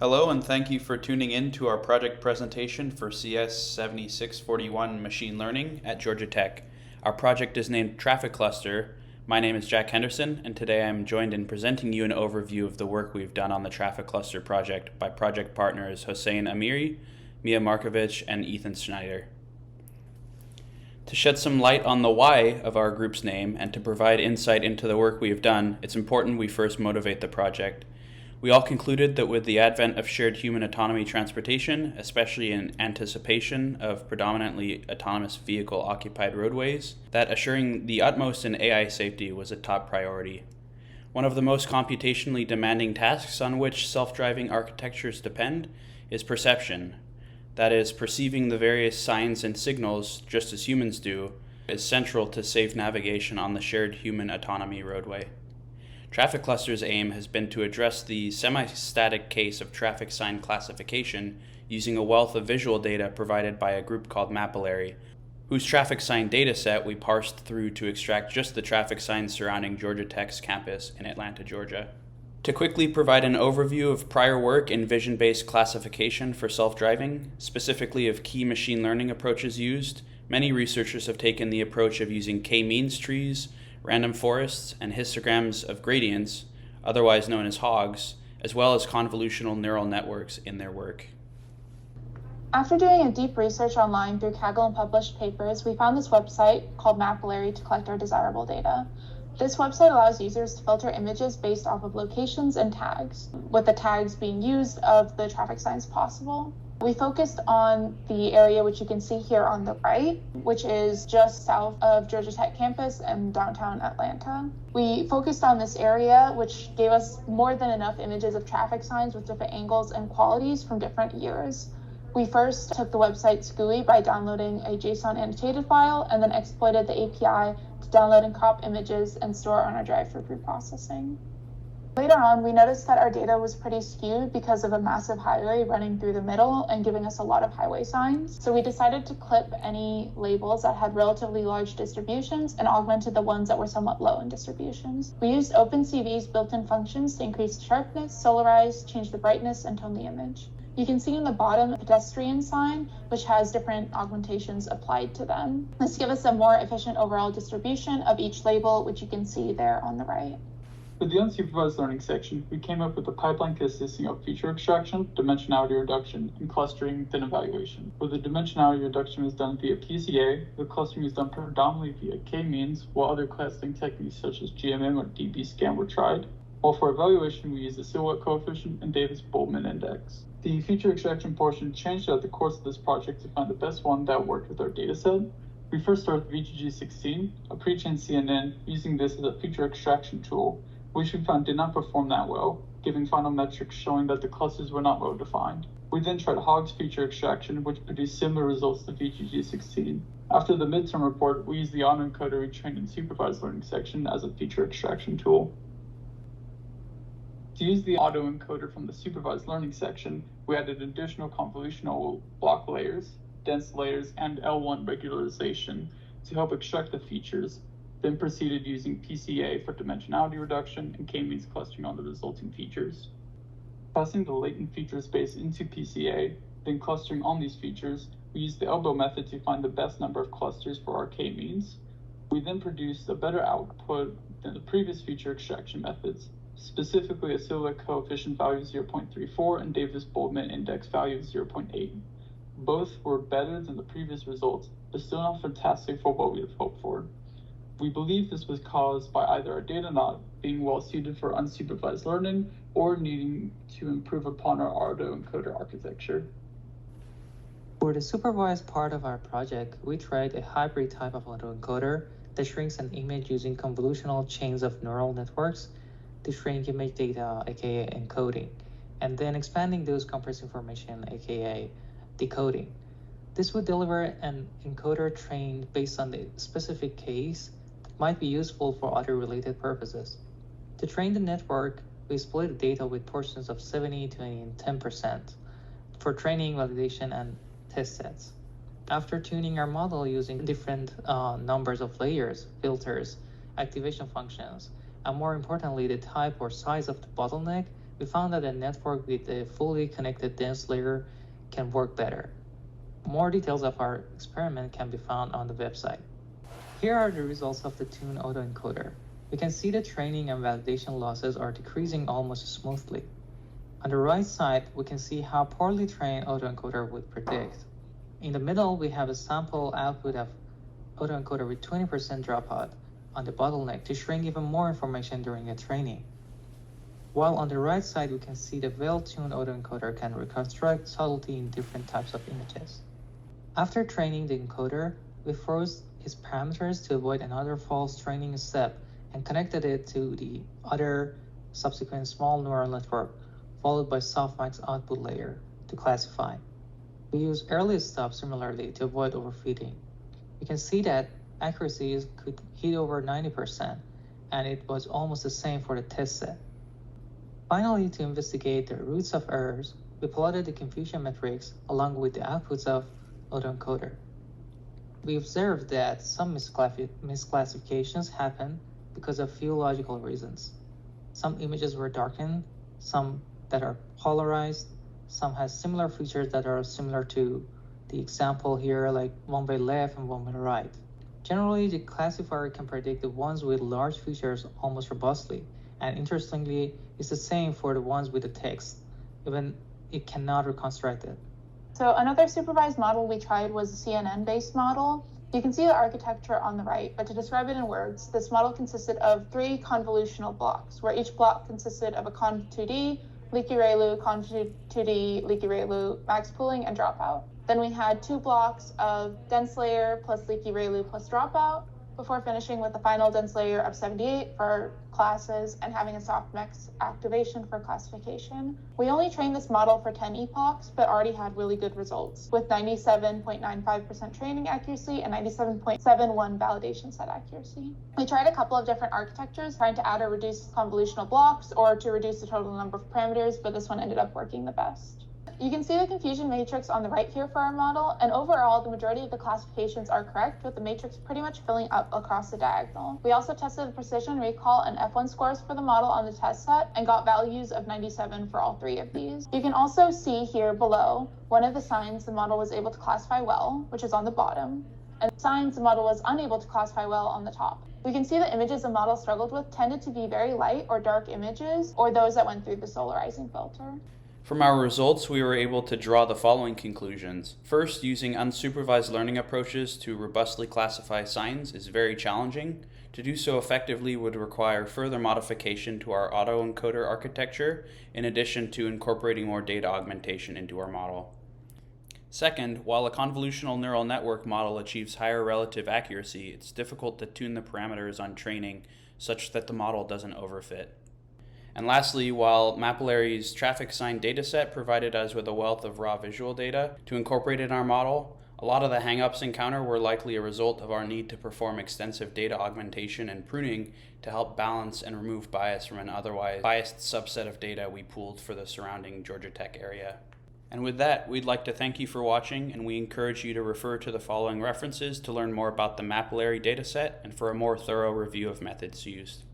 Hello, and thank you for tuning in to our project presentation for CS7641 Machine Learning at Georgia Tech. Our project is named TraffiCluster. My name is Jack Henderson, and today I'm joined in presenting you an overview of the work we've done on the TraffiCluster project by project partners Hossein Amiri, Mia Markovich, and Ethan Schneider. To shed some light on the why of our group's name and to provide insight into the work we have done, it's important we first motivate the project. We all concluded that with the advent of shared human autonomy transportation, especially in anticipation of predominantly autonomous vehicle-occupied roadways, that assuring the utmost in AI safety was a top priority. One of the most computationally demanding tasks on which self-driving architectures depend is perception. That is, perceiving the various signs and signals, just as humans do, is central to safe navigation on the shared human autonomy roadway. TraffiCluster's aim has been to address the semi-static case of traffic sign classification using a wealth of visual data provided by a group called Mapillary, whose traffic sign dataset we parsed through to extract just the traffic signs surrounding Georgia Tech's campus in Atlanta, Georgia. To quickly provide an overview of prior work in vision-based classification for self-driving, specifically of key machine learning approaches used, many researchers have taken the approach of using k-means trees, random forests, and histograms of gradients, otherwise known as hogs, as well as convolutional neural networks in their work. After doing a deep research online through Kaggle and published papers, we found this website called Mapillary to collect our desirable data. This website allows users to filter images based off of locations and tags, with the tags being used of the traffic signs possible. We focused on the area which you can see here on the right, which is just south of Georgia Tech campus and downtown Atlanta. We focused on this area, which gave us more than enough images of traffic signs with different angles and qualities from different years. We first took the website's GUI by downloading a JSON annotated file and then exploited the API to download and crop images and store on our drive for preprocessing. Later on, we noticed that our data was pretty skewed because of a massive highway running through the middle and giving us a lot of highway signs. So we decided to clip any labels that had relatively large distributions and augmented the ones that were somewhat low in distributions. We used OpenCV's built-in functions to increase sharpness, solarize, change the brightness, and tone the image. You can see in the bottom a pedestrian sign, which has different augmentations applied to them. This gives us a more efficient overall distribution of each label, which you can see there on the right. For the unsupervised learning section, we came up with a pipeline consisting of feature extraction, dimensionality reduction, and clustering, then evaluation. Where the dimensionality reduction is done via PCA, the clustering is done predominantly via k-means, while other clustering techniques such as GMM or dbScan were tried. While for evaluation, we used the silhouette coefficient and Davis-Boltzmann index. The feature extraction portion changed throughout the course of this project to find the best one that worked with our dataset. We first started with VGG16, a pre-trained CNN, using this as a feature extraction tool, which we found did not perform that well, giving final metrics showing that the clusters were not well defined. We then tried Hogg's feature extraction, which produced similar results to VGG16. After the midterm report, we used the autoencoder we trained in supervised learning section as a feature extraction tool. To use the autoencoder from the supervised learning section, we added additional convolutional block layers, dense layers, and L1 regularization to help extract the features, then proceeded using PCA for dimensionality reduction and k-means clustering on the resulting features. Passing the latent feature space into PCA, then clustering on these features, we used the elbow method to find the best number of clusters for our k-means. We then produced a better output than the previous feature extraction methods, specifically a silhouette coefficient value of 0.34 and Davis-Boltzmann index value of 0.8. Both were better than the previous results, but still not fantastic for what we had hoped for. We believe this was caused by either our data not being well suited for unsupervised learning or needing to improve upon our autoencoder architecture. For the supervised part of our project, we tried a hybrid type of autoencoder that shrinks an image using convolutional chains of neural networks to shrink image data, aka encoding, and then expanding those compressed information, aka decoding. This would deliver an encoder trained based on the specific case that might be useful for other related purposes. To train the network, we split the data with portions of 70, 20, and 10% for training, validation, and test sets. After tuning our model using different numbers of layers, filters, activation functions, and more importantly, the type or size of the bottleneck, we found that a network with a fully connected dense layer can work better. More details of our experiment can be found on the website. Here are the results of the tuned autoencoder. We can see the training and validation losses are decreasing almost smoothly. On the right side, we can see how poorly trained autoencoder would predict. In the middle, we have a sample output of autoencoder with 20% dropout on the bottleneck to shrink even more information during a training. While on the right side, we can see the well-tuned autoencoder can reconstruct subtlety in different types of images. After training the encoder, we froze its parameters to avoid another false training step and connected it to the other subsequent small neural network, followed by softmax output layer to classify. We use early stop similarly to avoid overfitting. You can see that accuracies could hit over 90%, and it was almost the same for the test set. Finally, to investigate the roots of errors, we plotted the confusion metrics along with the outputs of autoencoder. We observed that some misclassifications happen because of few logical reasons. Some images were darkened, some that are polarized, some has similar features that are similar to the example here, like one by left and one by right. Generally, the classifier can predict the ones with large features almost robustly, and interestingly, it's the same for the ones with the text, even it cannot reconstruct it. So another supervised model we tried was a CNN-based model. You can see the architecture on the right, but to describe it in words, this model consisted of 3 convolutional blocks, where each block consisted of a conv2D, leaky ReLU, conv2D, leaky ReLU, max pooling, and dropout. Then we had 2 blocks of dense layer plus leaky ReLU plus dropout, before finishing with the final dense layer of 78 for classes and having a softmax activation for classification. We only trained this model for 10 epochs, but already had really good results with 97.95% training accuracy and 97.71 validation set accuracy. We tried a couple of different architectures, trying to add or reduce convolutional blocks or to reduce the total number of parameters, but this one ended up working the best. You can see the confusion matrix on the right here for our model, and overall, the majority of the classifications are correct, with the matrix pretty much filling up across the diagonal. We also tested the precision, recall, and F1 scores for the model on the test set and got values of 97 for all 3 of these. You can also see here below one of the signs the model was able to classify well, which is on the bottom, and signs the model was unable to classify well on the top. We can see the images the model struggled with tended to be very light or dark images, or those that went through the solarizing filter. From our results, we were able to draw the following conclusions. First, using unsupervised learning approaches to robustly classify signs is very challenging. To do so effectively would require further modification to our autoencoder architecture, in addition to incorporating more data augmentation into our model. Second, while a convolutional neural network model achieves higher relative accuracy, it's difficult to tune the parameters on training such that the model doesn't overfit. And lastly, while Mapillary's traffic sign dataset provided us with a wealth of raw visual data to incorporate in our model, a lot of the hangups encountered were likely a result of our need to perform extensive data augmentation and pruning to help balance and remove bias from an otherwise biased subset of data we pooled for the surrounding Georgia Tech area. And with that, we'd like to thank you for watching, and we encourage you to refer to the following references to learn more about the Mapillary dataset and for a more thorough review of methods used.